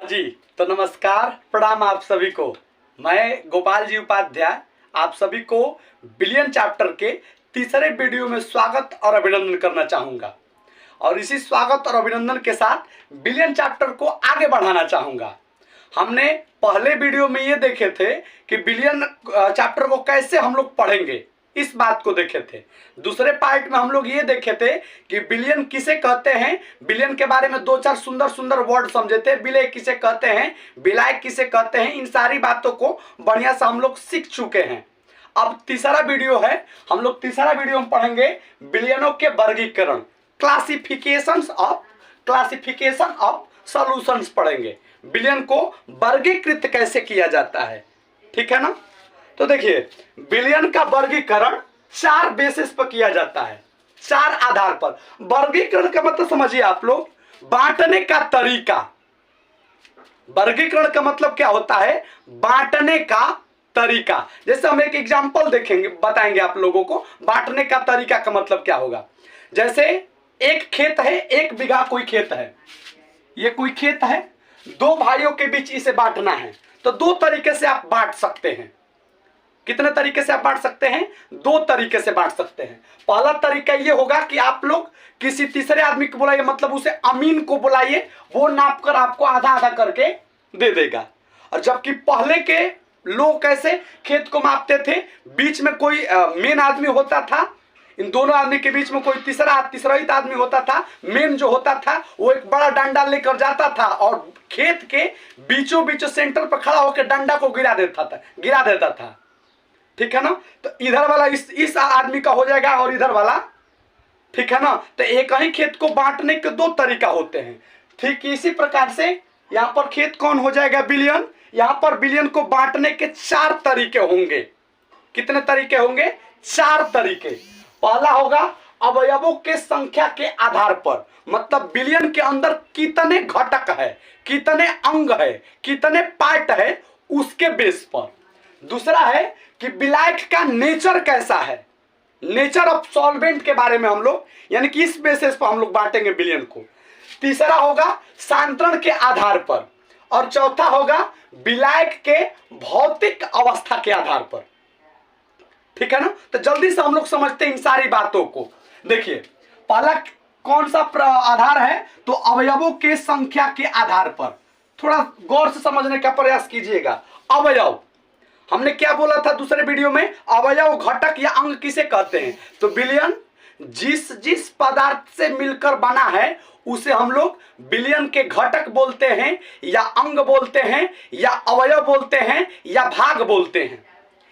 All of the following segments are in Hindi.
जी तो नमस्कार, प्रणाम आप सभी को। मैं गोपाल जी उपाध्याय आप सभी को बिलियन चैप्टर के तीसरे वीडियो में स्वागत और अभिनंदन करना चाहूँगा और इसी स्वागत और अभिनंदन के साथ बिलियन चैप्टर को आगे बढ़ाना चाहूँगा। हमने पहले वीडियो में ये देखे थे कि बिलियन चैप्टर को कैसे हम लोग पढ़ेंगे, इस बात को देखे थे। दूसरे पार्ट में हम लोग ये देखे थे कि बिलियन किसे कहते हैं, बिलियन के बारे में दो चार सुंदर सुंदर वर्ड समझे थे। विलय किसे कहते हैं, विलायक किसे कहते हैं, इन सारी बातों को बढ़िया से हम लोग सीख चुके हैं। अब तीसरा वीडियो है, हम लोग तीसरा वीडियो में पढ़ेंगे बिलियनों के वर्गीकरण, क्लासिफिकेशन ऑफ सॉल्यूशंस पढ़ेंगे। बिलियन को वर्गीकृत कैसे किया जाता है, ठीक है ना। तो देखिए, बिलियन का वर्गीकरण चार बेसिस पर किया जाता है, चार आधार पर। वर्गीकरण का मतलब समझिए आप लोग, बांटने का तरीका। वर्गीकरण का मतलब क्या होता है, बांटने का तरीका। जैसे हम एक एग्जांपल देखेंगे, बताएंगे आप लोगों को बांटने का तरीका का मतलब क्या होगा। जैसे एक खेत है, 1 बीघा कोई खेत है, ये कोई खेत है, 2 भाइयों के बीच इसे बांटना है। तो 2 तरीके से आप बांट सकते हैं। कितने तरीके से आप बांट सकते हैं, 2 तरीके से बांट सकते हैं। पहला तरीका ये होगा कि आप लोग किसी तीसरे आदमी को बुलाइए, मतलब उसे अमीन को बुलाइए, वो नाप कर आपको आधा आधा करके दे देगा। और जबकि पहले के लोग कैसे खेत को मापते थे, बीच में कोई मेन आदमी होता था, इन दोनों आदमी के बीच में कोई तीसरा आदमी होता था। मेन जो होता था वो एक बड़ा डंडा लेकर जाता था और खेत के बीचों बीच सेंटर पर खड़ा होकर डंडा को गिरा देता था, ठीक है ना। तो इधर वाला इस आदमी का हो जाएगा और इधर वाला, ठीक है ना। तो एक ही खेत को बांटने के 2 तरीका होते हैं। ठीक इसी प्रकार से यहां पर खेत कौन हो जाएगा, बिलियन। यहां पर बिलियन को बांटने के 4 तरीके होंगे। कितने तरीके होंगे, 4 तरीके। पहला होगा अवयवों के संख्या के आधार पर, मतलब बिलियन के अंदर कितने घटक है, कितने अंग है, कितने पार्ट है, उसके बेस पर। दूसरा है कि विलायक का नेचर कैसा है, नेचर ऑफ सॉल्वेंट के बारे में हम लोग, यानी कि इस बेसिस पर हम लोग बांटेंगे बिलियन को। तीसरा होगा सांत्रण के आधार पर और चौथा होगा विलायक के भौतिक अवस्था के आधार पर, ठीक है ना। तो जल्दी से हम लोग समझते हैं इन सारी बातों को। देखिए, पहला कौन सा आधार है, तो अवयवों के संख्या के आधार पर। थोड़ा गौर से समझने का प्रयास कीजिएगा। अवयव, हमने क्या बोला था दूसरे वीडियो में, अवयव घटक या अंग किसे कहते हैं। तो बिलियन जिस पदार्थ से मिलकर बना है उसे हम लोग बिलियन के घटक बोलते हैं, या अंग बोलते हैं, या अवयव बोलते हैं, या भाग बोलते हैं,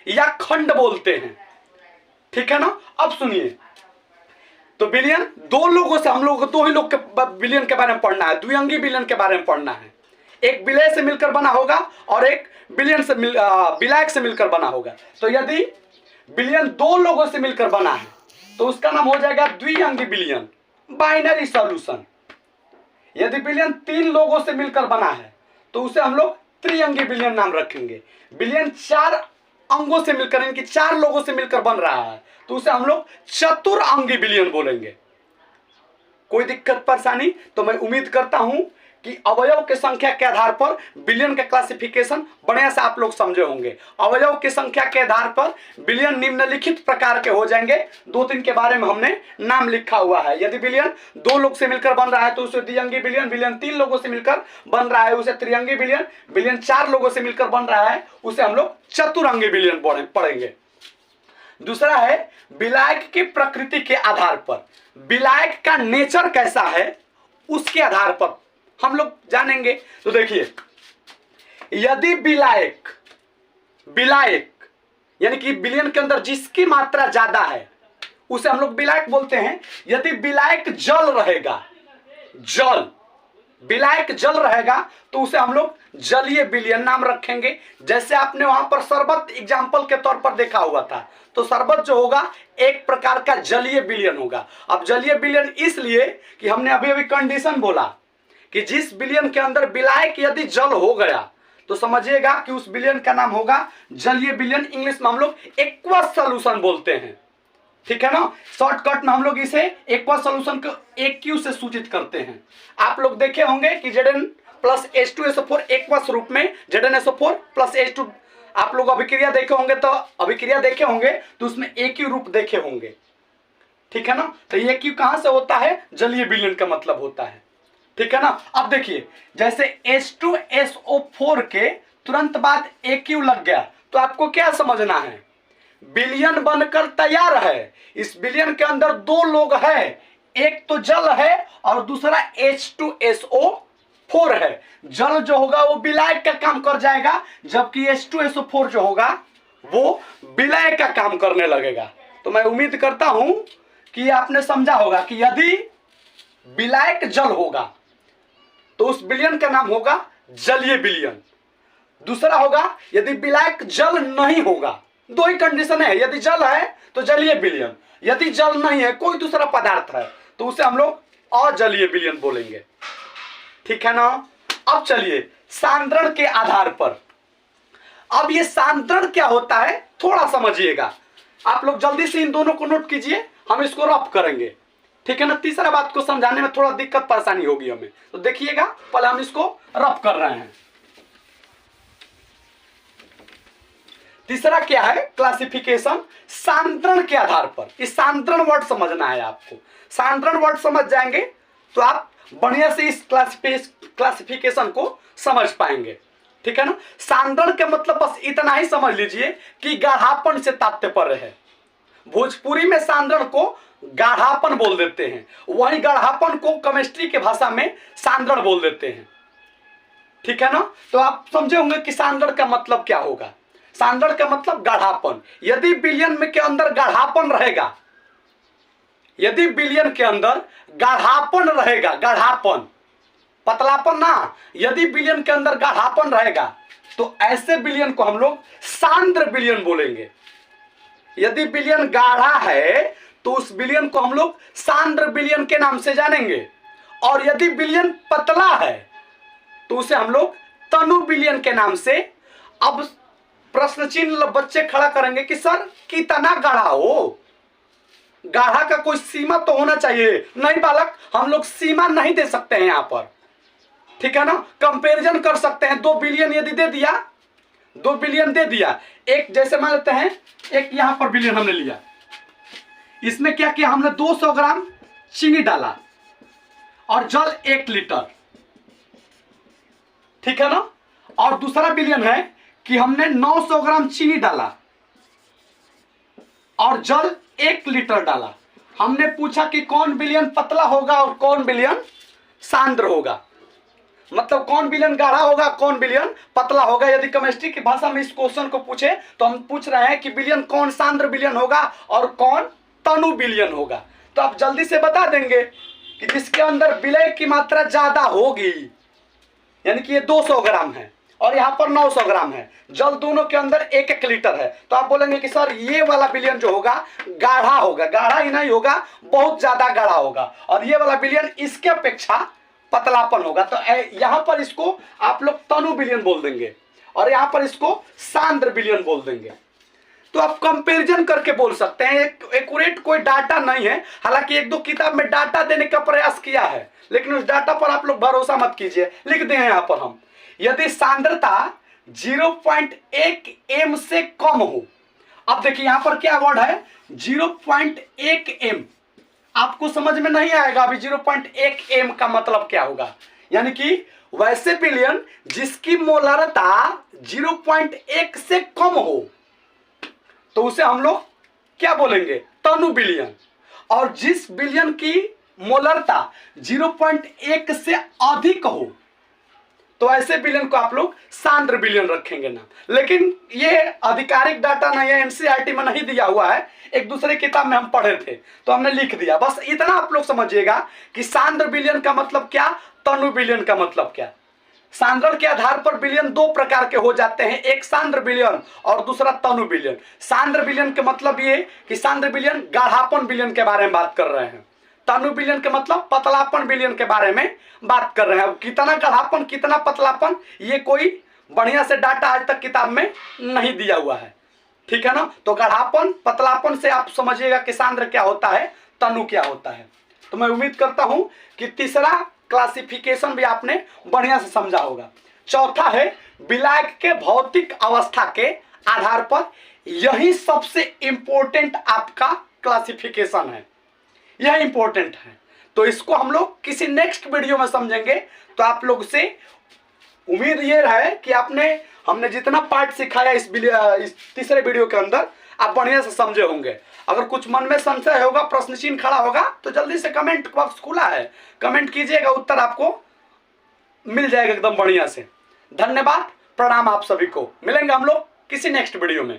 या खंड बोलते हैं, ठीक है ना। अब सुनिए, तो बिलियन 2 लोगों से, हम लोग को 2 ही लोग के बिलियन के बारे में पढ़ना है, द्विअंगी बिलियन के बारे में पढ़ना है। एक विलय से मिलकर बना होगा और एक विलायक से मिलकर बना होगा। तो यदि बिलियन 2 लोगों से मिलकर बना है तो उसका नाम हो जाएगा द्विअंगी बिलियन, बाइनरी सॉल्यूशन। यदि बिलियन 3 लोगों से मिलकर बना है तो उसे हम लोग त्रिअंगी बिलियन नाम रखेंगे। बिलियन 4 अंगों से मिलकर, इनकी 4 लोगों से मिलकर बन रहा है तो उसे हम लोग चतुरअंगी बिलियन बोलेंगे। कोई दिक्कत परेशानी, तो मैं उम्मीद करता हूं कि अवयव के संख्या के आधार पर बिलियन का क्लासिफिकेशन बढ़िया से आप लोग समझे होंगे। अवयव की संख्या के आधार पर बिलियन निम्नलिखित प्रकार के हो जाएंगे। 2-3 के बारे में हमने नाम लिखा हुआ है। यदि बिलियन 2 लोग से मिलकर बन रहा है तो उसे द्विअंगी बिलियन, बिलियन 3 लोगों से मिलकर बन रहा है उसे त्रिअंगी बिलियन, बिलियन 4 लोगों से मिलकर बन रहा है उसे हम लोग चतुरंगी बिलियन पढ़ेंगे। दूसरा है विलायक की प्रकृति के आधार पर, विलायक का नेचर कैसा है उसके आधार पर हम लोग जानेंगे। तो देखिए, यदि विलायक यानी कि बिलियन के अंदर जिसकी मात्रा ज्यादा है उसे हम लोग विलायक बोलते हैं। यदि विलायक विलायक जल रहेगा तो उसे हम लोग जलीय बिलियन नाम रखेंगे। जैसे आपने वहां पर शरबत एग्जाम्पल के तौर पर देखा हुआ था, तो शरबत जो होगा एक प्रकार का जलीय बिलियन होगा। अब जलीय बिलियन इसलिए कि हमने अभी अभी कंडीशन बोला कि जिस बिलियन के अंदर विलायक यदि जल हो गया तो समझिएगा कि उस बिलियन का नाम होगा जलीय बिलियन। इंग्लिश में हम लोग एक्वस सॉल्यूशन बोलते हैं, ठीक है ना। शॉर्टकट में हम लोग इसे एक्वा सॉल्यूशन को AQ से सूचित करते हैं। आप लोग देखे होंगे कि जेडन प्लस H2SO4 एक्वस रूप में ZnSO4 प्लस H2। आप लोग अभिक्रिया देखे होंगे तो उसमें एक ही रूप देखे होंगे, ठीक है ना। तो ये क्यू कहां से होता है, जलीय विलयन का मतलब होता है, ठीक है ना। अब देखिए जैसे H2SO4 के तुरंत बाद AQ लग गया तो आपको क्या समझना है, विलयन बनकर तैयार है। इस विलयन के अंदर दो लोग हैं, एक तो जल है और दूसरा H2SO4 है। जल जो होगा वो विलायक का काम कर जाएगा, जबकि H2SO4 जो होगा वो विलय का काम करने लगेगा। तो मैं उम्मीद करता हूं कि आपने समझा होगा कि यदि विलायक जल होगा तो उस विलयन का नाम होगा जलीय विलयन। दूसरा होगा यदि विलायक जल नहीं होगा, दो ही कंडीशन है, यदि जल है तो जलीय विलयन, यदि जल नहीं है कोई दूसरा पदार्थ है तो उसे हम लोग अजलीय विलयन बोलेंगे, ठीक है ना। अब चलिए सांद्रण के आधार पर, अब ये सांद्रण क्या होता है थोड़ा समझिएगा। आप लोग जल्दी से इन दोनों को नोट कीजिए, हम इसको रफ करेंगे, ठीक है ना। तीसरा बात को समझाने में थोड़ा दिक्कत परेशानी होगी हमें, तो देखिएगा पहले हम इसको रफ कर रहे हैं। तीसरा क्या है, क्लासिफिकेशन सांद्रण के आधार पर। इस सांद्रण वर्ड समझना है आपको, सांद्रण वर्ड समझ जाएंगे तो आप बढ़िया से इस क्लासिफिकेशन को समझ पाएंगे, ठीक है ना। सांद्रण के मतलब बस इतना ही समझ लीजिए कि गाढ़ापन से तात्पर्य है। भोजपुरी में सांद्रण को गाढ़ापन बोल देते हैं, वही गाढ़ापन को केमिस्ट्री के भाषा में सांद्रण बोल देते हैं, ठीक है ना। तो आप समझे होंगे कि सांद्रण का मतलब क्या होगा। सांद्रण का मतलब गाढ़ापन। यदि विलयन में के अंदर गाढ़ापन रहेगा, यदि विलयन के अंदर गाढ़ापन रहेगा, गाढ़ापन पतलापन ना, यदि विलयन के अंदर गाढ़ापन रहेगा तो ऐसे विलयन को हम लोग सांद्र विलयन बोलेंगे। यदि विलयन गाढ़ा है तो उस विलयन को हम लोग सांद्र विलयन के नाम से जानेंगे, और यदि विलयन पतला है तो उसे हम लोग तनु विलयन के नाम से। अब प्रश्न चिन्ह बच्चे खड़ा करेंगे कि सर कितना गाढ़ा हो, गाढ़ा का कोई सीमा तो होना चाहिए। नहीं बालक, हम लोग सीमा नहीं दे सकते हैं यहां पर, ठीक है ना। कंपैरिजन कर सकते हैं, 2 बिलियन यदि दे दिया, 2 बिलियन दे दिया, एक जैसे मान लेते हैं एक यहां पर बिलियन हमने लिया, इसमें क्या किया हमने 200 ग्राम चीनी डाला और जल 1 लीटर, ठीक है ना। और दूसरा बिलियन है कि हमने 900 ग्राम चीनी डाला और जल 1 लीटर डाला। हमने पूछा कि कौन विलयन पतला होगा और कौन विलयन सांद्र होगा, मतलब कौन विलयन गाढ़ा होगा कौन विलयन पतला होगा। यदि केमिस्ट्री की भाषा में इस क्वेश्चन को पूछे तो हम पूछ रहे हैं कि विलयन कौन सांद्र विलयन होगा और कौन तनु विलयन होगा। तो आप जल्दी से बता देंगे कि जिसके अंदर विलय की मात्रा ज्यादा होगी, यानी कि ये 200 ग्राम है और यहाँ पर 900 ग्राम है, जल दोनों के अंदर 1-1 लीटर है, तो आप बोलेंगे कि सर ये वाला विलयन जो होगा गाढ़ा होगा, गाढ़ा ही नहीं होगा बहुत ज्यादा गाढ़ा होगा, और ये वाला विलयन इसके अपेक्षा पतलापन होगा। तो यहां पर इसको आप लोग तनु विलयन बोल देंगे और यहां पर इसको सांद्र विलयन बोल देंगे। तो आप कंपैरिजन करके बोल सकते हैं, एक्यूरेट कोई डाटा नहीं है, हालांकि 1-2 किताब में डाटा देने का प्रयास किया है, लेकिन उस डाटा पर आप लोग भरोसा मत कीजिए। लिख दें यहां पर हम, यदि सांद्रता 0.1 m से कम हो, अब देखिए यहां पर क्या वर्ड है 0.1 m, आपको समझ में नहीं आएगा अभी 0.1 m का मतलब क्या होगा। यानी कि वैसे विलयन जिसकी मोलरता 0.1 से कम हो तो उसे हम लोग क्या बोलेंगे, तनु विलयन। और जिस विलयन की मोलरता 0.1 से अधिक हो तो ऐसे विलयन को आप लोग सांद्र विलयन रखेंगे ना। लेकिन ये आधिकारिक डाटा नहीं है, एनसीईआरटी में नहीं दिया हुआ है, एक दूसरे किताब में हम पढ़े थे तो हमने लिख दिया। बस इतना आप लोग समझिएगा कि सांद्र विलयन का मतलब क्या, तनु विलयन का मतलब क्या। सांद्रण के आधार पर विलयन 2 प्रकार के हो जाते हैं, एक सांद्र विलयन और दूसरा तनु विलयन। सांद्र विलयन के मतलब ये कि सांद्र विलयन गाढ़ापन विलयन के बारे में बात कर रहे हैं, तनु विलयन के मतलब पतलापन विलयन के बारे में बात कर रहे हैं। अब कितना गाढ़ापन कितना पतलापन ये कोई बढ़िया से डाटा आज तक किताब में नहीं दिया हुआ है, ठीक है ना। तो गाढ़ापन पतलापन से आप समझिएगा कि सांद्र क्या होता है, तनु क्या होता है। तो मैं उम्मीद करता हूं कि तीसरा क्लासिफिकेशन भी आपने बढ़िया से समझा होगा। चौथा है विलायक के भौतिक अवस्था के आधार पर, यही सबसे इंपॉर्टेंट आपका क्लासिफिकेशन है, यह इंपॉर्टेंट है। तो इसको हम लोग किसी नेक्स्ट वीडियो में समझेंगे। तो आप लोग से उम्मीद ये है कि हमने जितना पार्ट सिखाया इस तीसरे वीडियो के अंदर आप बढ़िया से समझे होंगे। अगर कुछ मन में संशय होगा, प्रश्न चिन्ह खड़ा होगा, तो जल्दी से कमेंट बॉक्स खुला है, कमेंट कीजिएगा, उत्तर आपको मिल जाएगा एकदम बढ़िया से। धन्यवाद, प्रणाम आप सभी को। मिलेंगे हम लोग किसी नेक्स्ट वीडियो में।